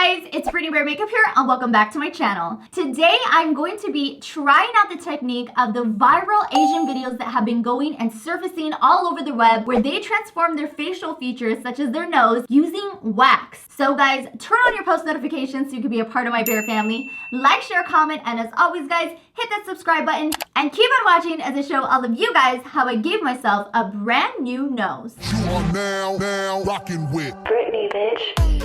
guys, it's Brittany Bear Makeup here and welcome back to my channel. Today I'm going to be trying out the technique of the viral Asian videos that have been going and surfacing all over the web where they transform their facial features such as their nose using wax. So guys, turn on your post notifications so you can be a part of my bear family. Like, share, comment, and as always guys, hit that subscribe button and keep on watching as I show all of you guys how I gave myself a brand new nose. You are now rocking with Brittany, bitch.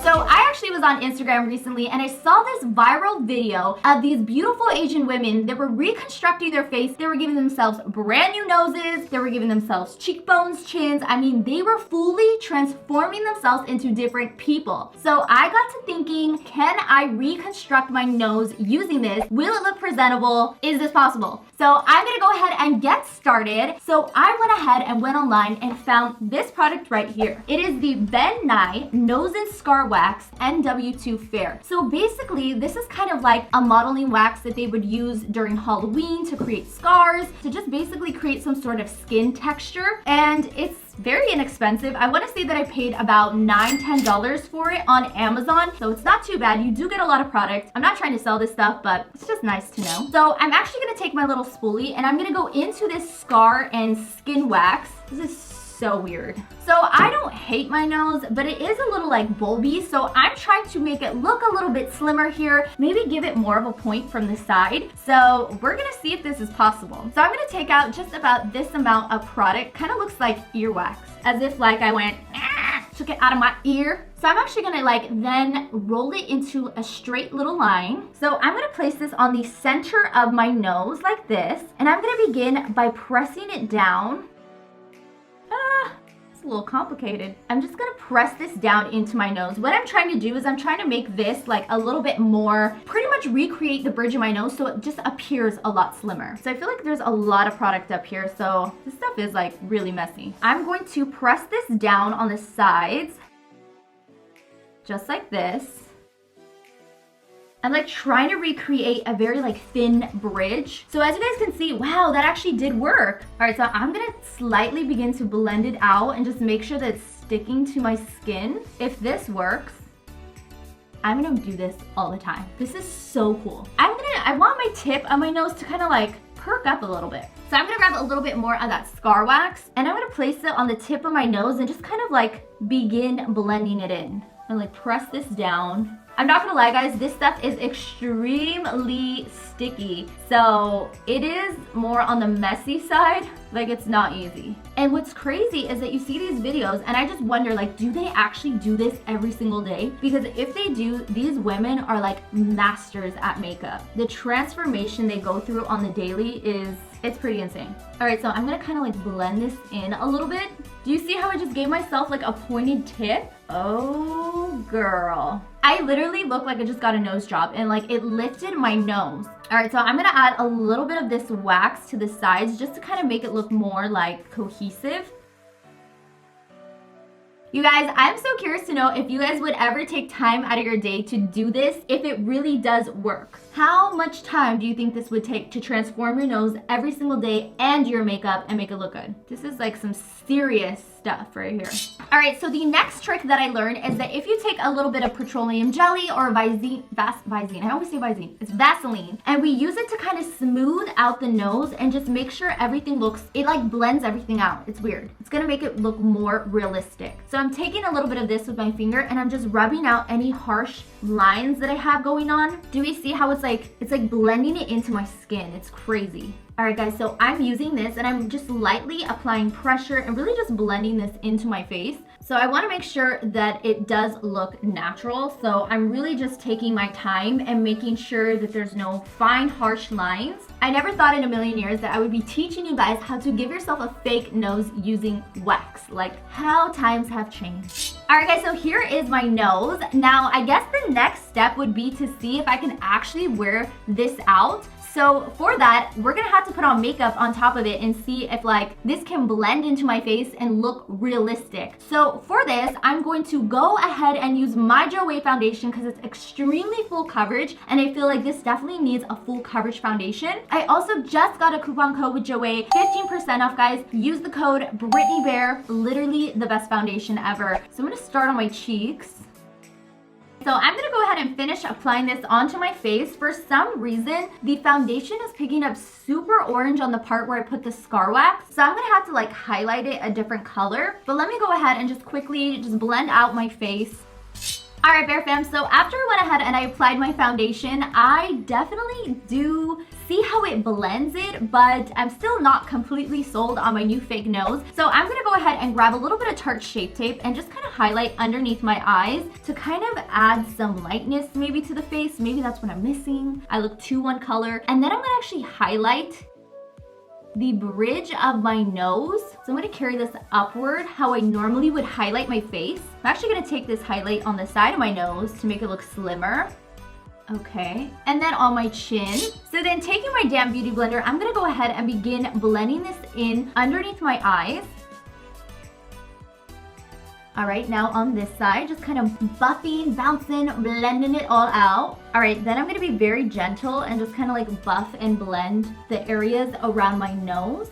So I actually was on Instagram recently and I saw this viral video of these beautiful Asian women that were reconstructing their face. They were giving themselves brand new noses. They were giving themselves cheekbones, chins. I mean, they were fully transforming themselves into different people. So I got to thinking, can I reconstruct my nose using this? Will it look presentable? Is this possible? So I'm gonna go ahead and get started. So I went ahead and went online and found this product right here. It is the Ben Nye Nose and Scar Wax NW2 Fair. So basically, this is kind of like a modeling wax that they would use during Halloween to create scars, to just basically create some sort of skin texture. And it's very inexpensive. I want to say that I paid about $9-10 for it on Amazon, so it's not too bad. You do get a lot of product. I'm not trying to sell this stuff, but it's just nice to know. So I'm actually going to take my little spoolie and I'm going to go into this scar and skin wax. This is so weird. So I don't hate my nose, but it is a little like bulby, so I'm trying to make it look a little bit slimmer here, maybe give it more of a point from the side. So we're gonna see if this is possible. So I'm gonna take out just about this amount of product. Kind of looks like earwax, as if like I went, took it out of my ear. So I'm actually gonna then roll it into a straight little line. So I'm gonna place this on the center of my nose like this, and I'm gonna begin by pressing it down. It's a little complicated. I'm just gonna press this down into my nose. What I'm trying to do is I'm trying to make this like a little bit more, pretty much recreate the bridge of my nose so it just appears a lot slimmer. So I feel like there's a lot of product up here, so this stuff is like really messy. I'm going to press this down on the sides, just like this. I'm like trying to recreate a very like thin bridge. So as you guys can see, wow, that actually did work. All right, so I'm gonna slightly begin to blend it out and just make sure that it's sticking to my skin. If this works, I'm gonna do this all the time. This is so cool. I want my tip of my nose to kind of like perk up a little bit. So I'm gonna grab a little bit more of that scar wax and I'm gonna place it on the tip of my nose and just kind of like begin blending it in. And like press this down. I'm not gonna lie guys, this stuff is extremely sticky. So it is more on the messy side, like it's not easy. And what's crazy is that you see these videos and I just wonder like, do they actually do this every single day? Because if they do, these women are like masters at makeup. The transformation they go through on the daily it's pretty insane. All right, so I'm gonna kind of like blend this in a little bit. Do you see how I just gave myself like a pointed tip? Oh, girl. I literally look like I just got a nose job and like it lifted my nose. All right, so I'm gonna add a little bit of this wax to the sides just to kind of make it look more like cohesive. You guys, I'm so curious to know if you guys would ever take time out of your day to do this, if it really does work. How much time do you think this would take to transform your nose every single day and your makeup and make it look good? This is like some serious stuff right here. All right, so the next trick that I learned is that if you take a little bit of petroleum jelly or Visine, I always say Visine, it's Vaseline, and we use it to kind of smooth out the nose and just make sure everything looks, it like blends everything out. It's weird. It's gonna make it look more realistic. So I'm taking a little bit of this with my finger and I'm just rubbing out any harsh lines that I have going on. Do we see how it's like blending it into my skin? It's crazy. All right guys, so I'm using this and I'm just lightly applying pressure and really just blending this into my face. So I want to make sure that it does look natural. So I'm really just taking my time and making sure that there's no fine, harsh lines. I never thought in a million years that I would be teaching you guys how to give yourself a fake nose using wax. Like how times have changed. All right guys, so here is my nose. Now I guess the next step would be to see if I can actually wear this out. So for that, we're gonna have to put on makeup on top of it and see if like this can blend into my face and look realistic. So for this, I'm going to go ahead and use my Jouer foundation because it's extremely full coverage and I feel like this definitely needs a full coverage foundation. I also just got a coupon code with Jouer, 15% off, guys. Use the code Brittany Bear, literally the best foundation ever. So I'm gonna start on my cheeks. So I'm gonna go ahead and finish applying this onto my face. For some reason, the foundation is picking up super orange on the part where I put the scar wax. So I'm gonna have to like highlight it a different color. But let me go ahead and just quickly just blend out my face. All right, Bear Fam, so after I went ahead and I applied my foundation, I definitely do see how it blends it, but I'm still not completely sold on my new fake nose. So I'm gonna go ahead and grab a little bit of Tarte Shape Tape and just kind of highlight underneath my eyes to kind of add some lightness maybe to the face. Maybe that's what I'm missing. I look too one color. And then I'm gonna actually highlight the bridge of my nose. So I'm gonna carry this upward how I normally would highlight my face. I'm actually gonna take this highlight on the side of my nose to make it look slimmer. Okay, and then on my chin. So then taking my damp beauty blender, I'm gonna go ahead and begin blending this in underneath my eyes. All right, now on this side, just kind of buffing, bouncing, blending it all out. All right, then I'm gonna be very gentle and just kind of like buff and blend the areas around my nose.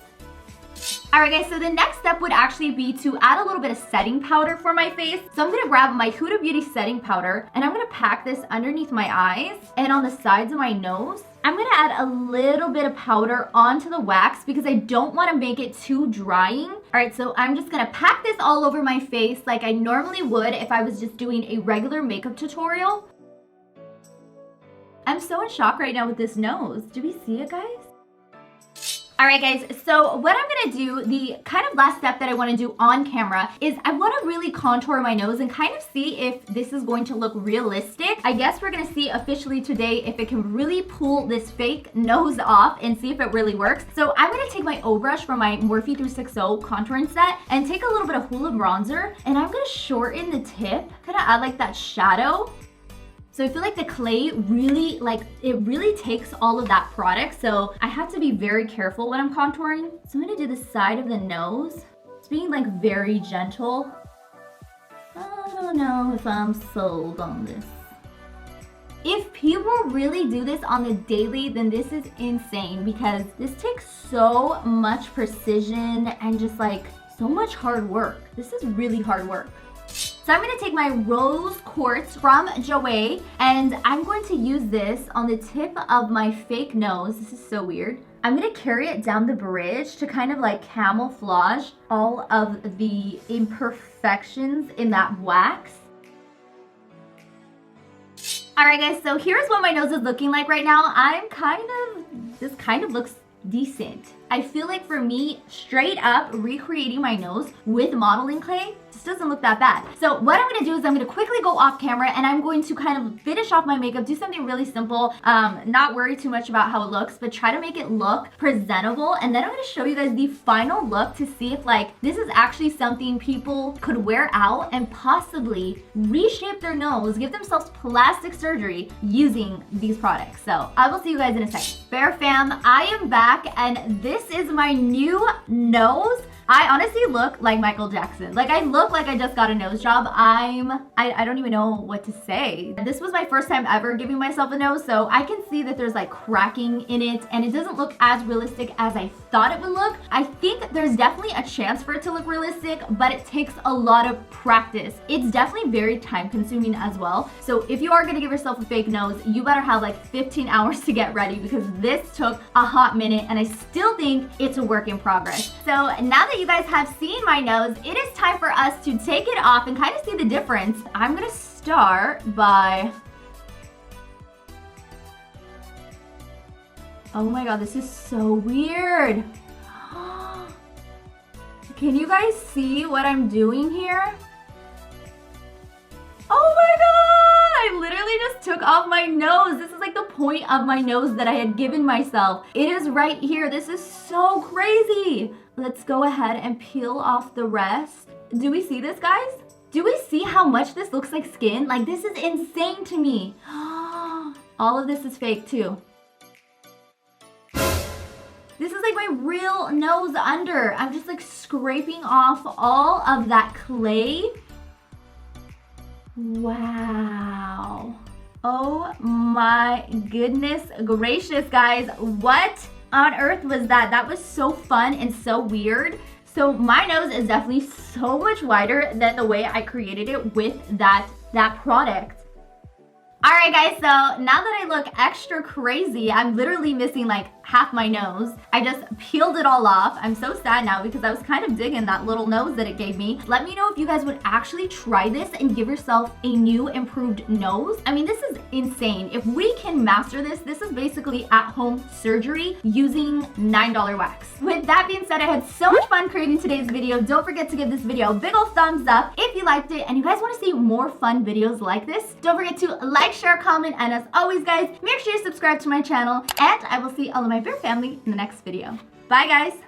All right, guys, so the next step would actually be to add a little bit of setting powder for my face. So I'm gonna grab my Huda Beauty setting powder and I'm gonna pack this underneath my eyes and on the sides of my nose. I'm gonna add a little bit of powder onto the wax because I don't wanna make it too drying. All right, so I'm just gonna pack this all over my face like I normally would if I was just doing a regular makeup tutorial. I'm so in shock right now with this nose. Do we see it, guys? All right, guys, so what I'm gonna do, the kind of last step that I wanna do on camera is I wanna really contour my nose and kind of see if this is going to look realistic. I guess we're gonna see officially today if it can really pull this fake nose off and see if it really works. So I'm gonna take my O brush from my Morphe 360 contouring set and take a little bit of Hoola bronzer and I'm gonna shorten the tip, kind of add like that shadow. So I feel like the clay really, it really takes all of that product. So I have to be very careful when I'm contouring. So I'm gonna do the side of the nose. It's being like very gentle. I don't know if I'm sold on this. If people really do this on the daily, then this is insane because this takes so much precision and just like so much hard work. This is really hard work. So I'm gonna take my Rose Quartz from Jouer and I'm going to use this on the tip of my fake nose. This is so weird. I'm gonna carry it down the bridge to kind of like camouflage all of the imperfections in that wax. All right, guys, so here's what my nose is looking like right now. This kind of looks decent. I feel like for me, straight up recreating my nose with modeling clay just doesn't look that bad. So what I'm gonna do is I'm gonna quickly go off camera and I'm going to kind of finish off my makeup, do something really simple, not worry too much about how it looks, but try to make it look presentable. And then I'm gonna show you guys the final look to see if like this is actually something people could wear out and possibly reshape their nose, give themselves plastic surgery using these products. So I will see you guys in a second. Bear Fam, I am back and this is my new nose. I honestly look like Michael Jackson. Like I look like I just got a nose job. I don't even know what to say. This was my first time ever giving myself a nose, so I can see that there's like cracking in it and it doesn't look as realistic as I thought it would look. I think there's definitely a chance for it to look realistic, but it takes a lot of practice. It's definitely very time consuming as well. So if you are gonna give yourself a fake nose, you better have like 15 hours to get ready because this took a hot minute and I still think it's a work in progress. So now that you guys have seen my nose, it is time for us to take it off and kind of see the difference. I'm gonna start by... Oh my god, this is so weird. Can you guys see what I'm doing here? Oh my god! I literally just took off my nose. This is like the point of my nose that I had given myself. It is right here. This is so crazy. Let's go ahead and peel off the rest. Do we see this, guys? Do we see how much this looks like skin? Like, this is insane to me. All of this is fake too. This is like my real nose under. I'm just like scraping off all of that clay. Wow. Oh my goodness gracious, guys. What on earth was that? That was so fun and so weird. So my nose is definitely so much wider than the way I created it with that product. Alright guys, so now that I look extra crazy, I'm literally missing like half my nose. I just peeled it all off. I'm so sad now because I was kind of digging that little nose that it gave me. Let me know if you guys would actually try this and give yourself a new improved nose. I mean, this is insane. If we can master this, this is basically at-home surgery using $9 wax. With that being said, I had so much fun creating today's video. Don't forget to give this video a big ol' thumbs up if you liked it and you guys want to see more fun videos like this. Don't forget to like, share, comment, and as always guys, make sure you subscribe to my channel and I will see all of my bear family in the next video. Bye guys!